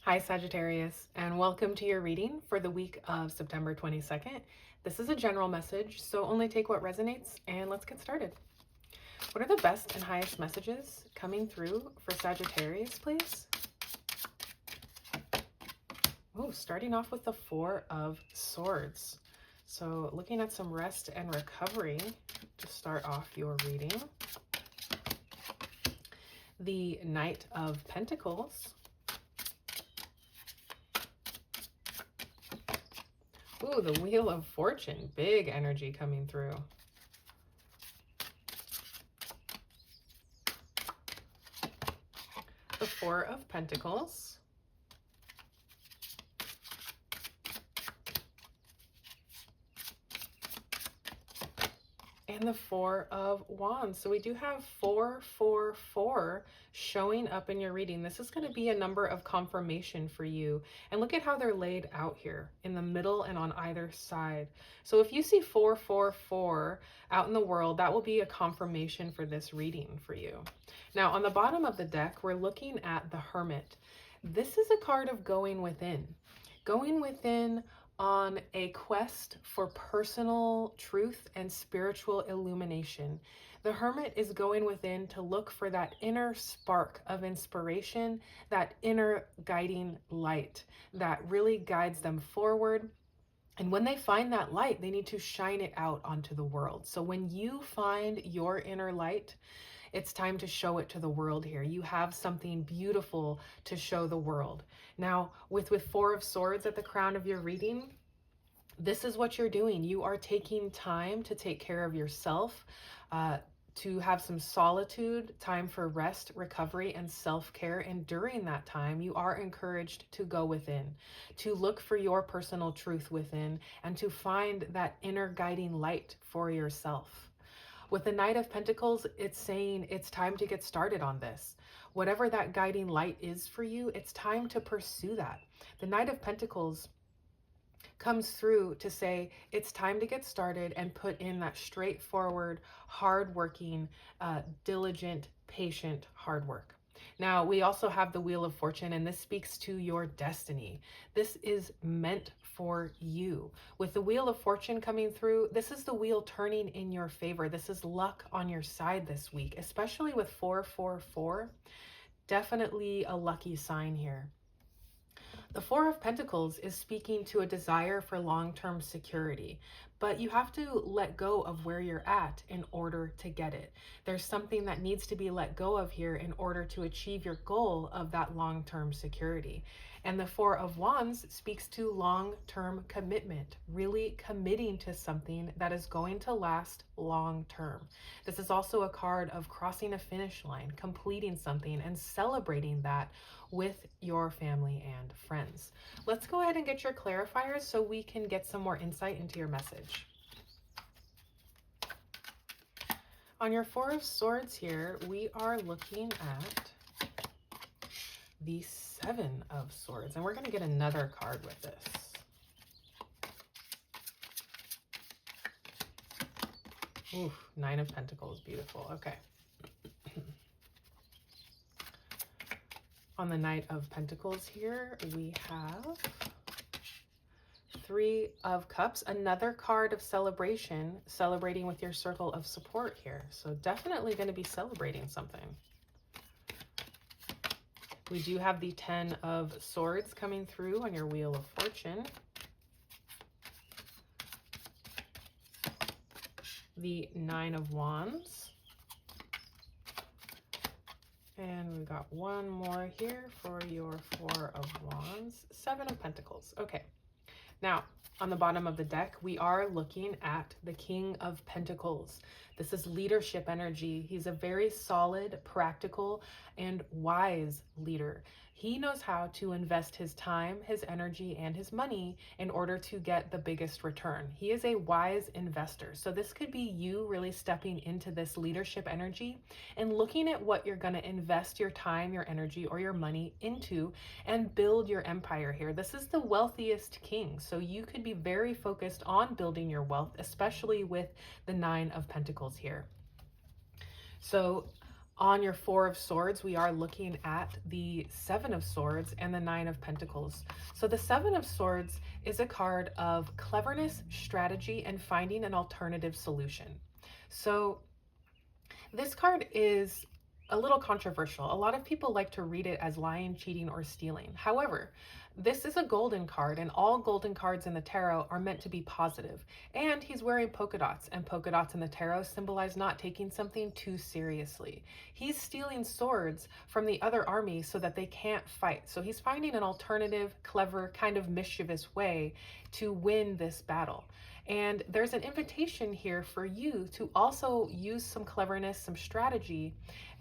Hi, Sagittarius, and welcome to your reading for the week of September 22nd. This is a general message, so only take what resonates, and let's get started. What are the best and highest messages coming through for Sagittarius, please? Oh, starting off with the Four of Swords. So looking at some rest and recovery to start off your reading. The Knight of Pentacles. Ooh, the Wheel of Fortune. Big energy coming through. The Four of Pentacles. And the Four of Wands. So we do have 444 showing up in your reading. This is going to be a number of confirmation for you. And look at how they're laid out here in the middle and on either side. So if you see 444 out in the world, that will be a confirmation for this reading for you. Now on the bottom of the deck, we're looking at the Hermit. This is a card of going within. Going within on a quest for personal truth and spiritual illumination. The Hermit is going within to look for that inner spark of inspiration, that inner guiding light that really guides them forward. And when they find that light, they need to shine it out onto the world. So when you find your inner light, it's time to show it to the world here. You have something beautiful to show the world. Now, with Four of Swords at the crown of your reading, this is what you're doing. You are taking time to take care of yourself, to have some solitude, time for rest, recovery, and self-care. And during that time, you are encouraged to go within, to look for your personal truth within, and to find that inner guiding light for yourself. With the Knight of Pentacles, it's saying it's time to get started on this. Whatever that guiding light is for you, it's time to pursue that. The Knight of Pentacles comes through to say it's time to get started and put in that straightforward, hardworking, diligent, patient hard work. Now, we also have the Wheel of Fortune, and this speaks to your destiny. This is meant for you. With the Wheel of Fortune coming through, this is the wheel turning in your favor. This is luck on your side this week, especially with 444. Definitely a lucky sign here. The Four of Pentacles is speaking to a desire for long-term security, but you have to let go of where you're at in order to get it. There's something that needs to be let go of here in order to achieve your goal of that long-term security. And the Four of Wands speaks to long-term commitment, really committing to something that is going to last long-term. This is also a card of crossing a finish line, completing something, and celebrating that with your family and friends. Let's go ahead and get your clarifiers so we can get some more insight into your message. On your Four of Swords here, we are looking at the Seven of Swords, and we're going to get another card with this. Ooh, Nine of Pentacles, beautiful. Okay. On the Knight of Pentacles here, we have Three of Cups, another card of celebration, celebrating with your circle of support here. So definitely going to be celebrating something. We do have the Ten of Swords coming through on your Wheel of Fortune. The Nine of Wands. And we've got one more here for your Four of Wands. Seven of Pentacles. Okay. Now, on the bottom of the deck, we are looking at the King of Pentacles. This is leadership energy. He's a very solid, practical, and wise leader. He knows how to invest his time, his energy, and his money in order to get the biggest return. He is a wise investor. So this could be you really stepping into this leadership energy and looking at what you're going to invest your time, your energy, or your money into and build your empire here. This is the wealthiest king. So you could be very focused on building your wealth, especially with the Nine of Pentacles here. So On your Four of Swords, we are looking at the Seven of Swords and the Nine of Pentacles. So the Seven of Swords is a card of cleverness, strategy, and finding an alternative solution. So this card is a little controversial. A lot of people like to read it as lying, cheating, or stealing. However, this is a golden card, and all golden cards in the tarot are meant to be positive. And he's wearing polka dots, and polka dots in the tarot symbolize not taking something too seriously. He's stealing swords from the other army so that they can't fight. So he's finding an alternative, clever, kind of mischievous way to win this battle. And there's an invitation here for you to also use some cleverness, some strategy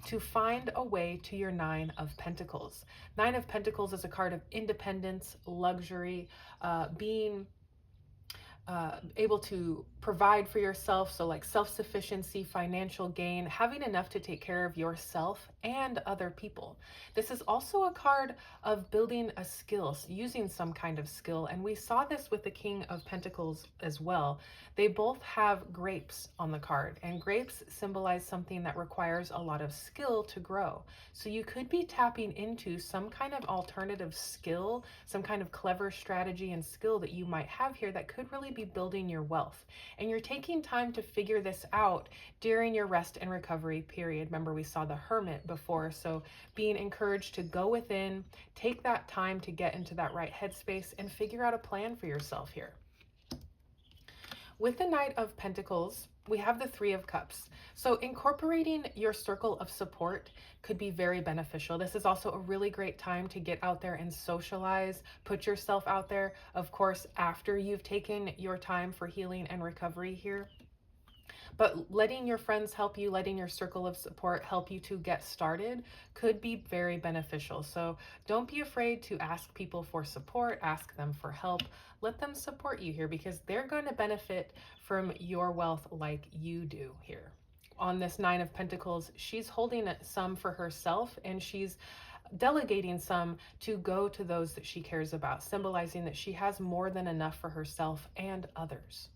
to find a way to your Nine of Pentacles. Nine of Pentacles is a card of independence, luxury, being able to provide for yourself. So like self-sufficiency, financial gain, having enough to take care of yourself and other people. This is also a card of building a skill, using some kind of skill. And we saw this with the King of Pentacles as well. They both have grapes on the card, and grapes symbolize something that requires a lot of skill to grow. So you could be tapping into some kind of alternative skill, some kind of clever strategy and skill that you might have here that could really be building your wealth. And you're taking time to figure this out during your rest and recovery period. Remember, we saw the Hermit before, so being encouraged to go within, take that time to get into that right headspace and figure out a plan for yourself here. With the Knight of Pentacles, we have the Three of Cups. So incorporating your circle of support could be very beneficial. This is also a really great time to get out there and socialize, put yourself out there, of course, after you've taken your time for healing and recovery here. But letting your friends help you, letting your circle of support help you to get started could be very beneficial. So don't be afraid to ask people for support, ask them for help. Let them support you here because they're going to benefit from your wealth like you do here. On this Nine of Pentacles, she's holding some for herself and she's delegating some to go to those that she cares about, symbolizing that she has more than enough for herself and others.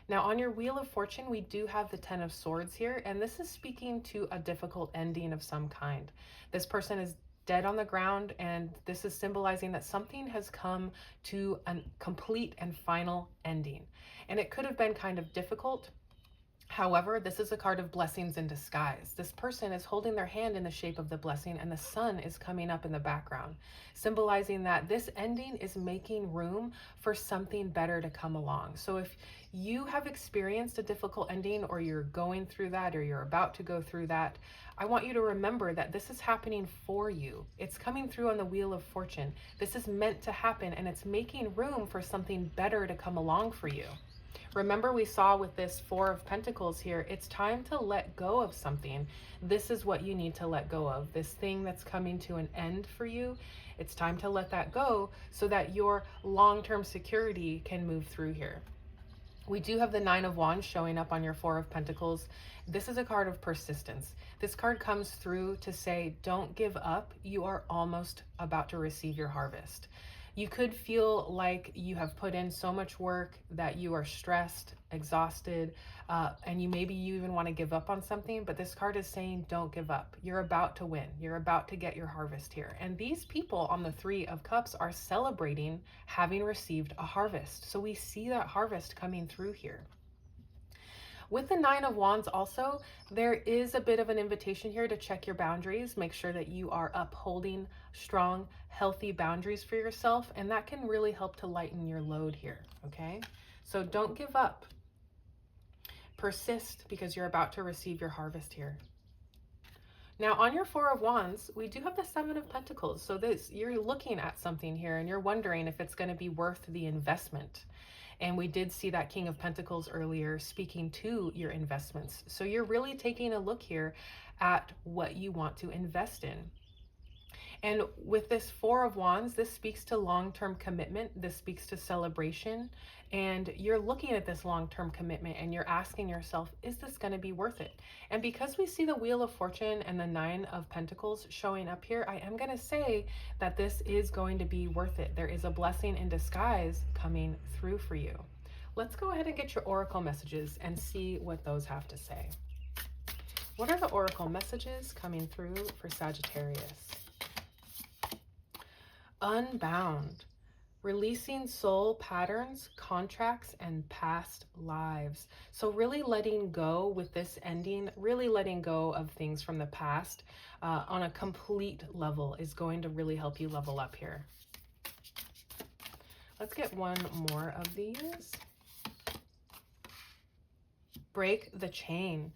Now on your Wheel of Fortune, we do have the Ten of Swords here, and this is speaking to a difficult ending of some kind. This person is dead on the ground, and this is symbolizing that something has come to a complete and final ending. And it could have been kind of difficult. However, this is a card of blessings in disguise. This person is holding their hand in the shape of the blessing, and the sun is coming up in the background, symbolizing that this ending is making room for something better to come along. So if you have experienced a difficult ending, or you're going through that, or you're about to go through that, I want you to remember that this is happening for you. It's coming through on the Wheel of Fortune. This is meant to happen, and it's making room for something better to come along for you. Remember, we saw with this Four of Pentacles here, it's time to let go of something. This is what you need to let go of. This thing that's coming to an end for you, it's time to let that go so that your long-term security can move through here. We do have the Nine of Wands showing up on your Four of Pentacles. This is a card of persistence. This card comes through to say, don't give up. You are almost about to receive your harvest. You could feel like you have put in so much work that you are stressed, exhausted, and maybe you even want to give up on something, but this card is saying don't give up. You're about to win. You're about to get your harvest here. And these people on the Three of Cups are celebrating having received a harvest. So we see that harvest coming through here. With the Nine of Wands also, there is a bit of an invitation here to check your boundaries. Make sure that you are upholding strong, healthy boundaries for yourself, and that can really help to lighten your load here, okay? So don't give up. Persist because you're about to receive your harvest here. Now on your Four of Wands, we do have the Seven of Pentacles. So you're looking at something here and you're wondering if it's going to be worth the investment. And we did see that King of Pentacles earlier speaking to your investments. So you're really taking a look here at what you want to invest in. And with this Four of Wands, this speaks to long-term commitment. This speaks to celebration. And you're looking at this long-term commitment and you're asking yourself, is this going to be worth it? And because we see the Wheel of Fortune and the Nine of Pentacles showing up here, I am going to say that this is going to be worth it. There is a blessing in disguise coming through for you. Let's go ahead and get your oracle messages and see what those have to say. What are the oracle messages coming through for Sagittarius? Unbound. Releasing soul patterns, contracts, and past lives. So really letting go with this ending, really letting go of things from the past on a complete level is going to really help you level up here. Let's get one more of these. Break the chain.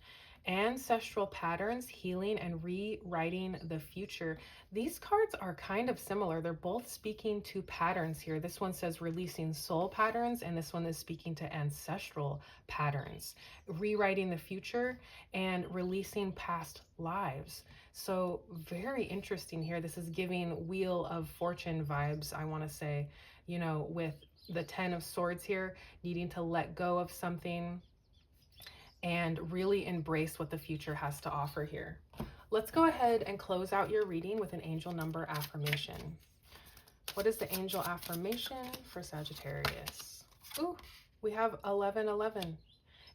Ancestral patterns, healing, and rewriting the future. These cards are kind of similar. They're both speaking to patterns here. This one says releasing soul patterns, and this one is speaking to ancestral patterns. Rewriting the future and releasing past lives. So very interesting here. This is giving Wheel of Fortune vibes, I want to say, you know, with the 10 of Swords here, needing to let go of something and really embrace what the future has to offer here. Let's go ahead and close out your reading with an angel number affirmation. What is the angel affirmation for Sagittarius? Ooh, we have 1111.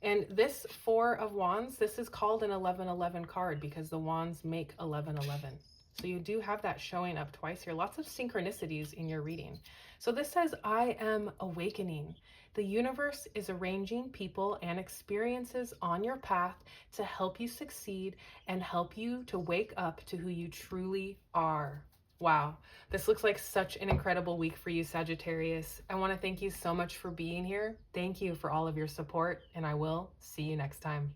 And this Four of Wands, this is called an 1111 card because the wands make 1111. So you do have that showing up twice here. Lots of synchronicities in your reading. So this says, I am awakening. The universe is arranging people and experiences on your path to help you succeed and help you to wake up to who you truly are. Wow, this looks like such an incredible week for you, Sagittarius. I want to thank you so much for being here. Thank you for all of your support, and I will see you next time.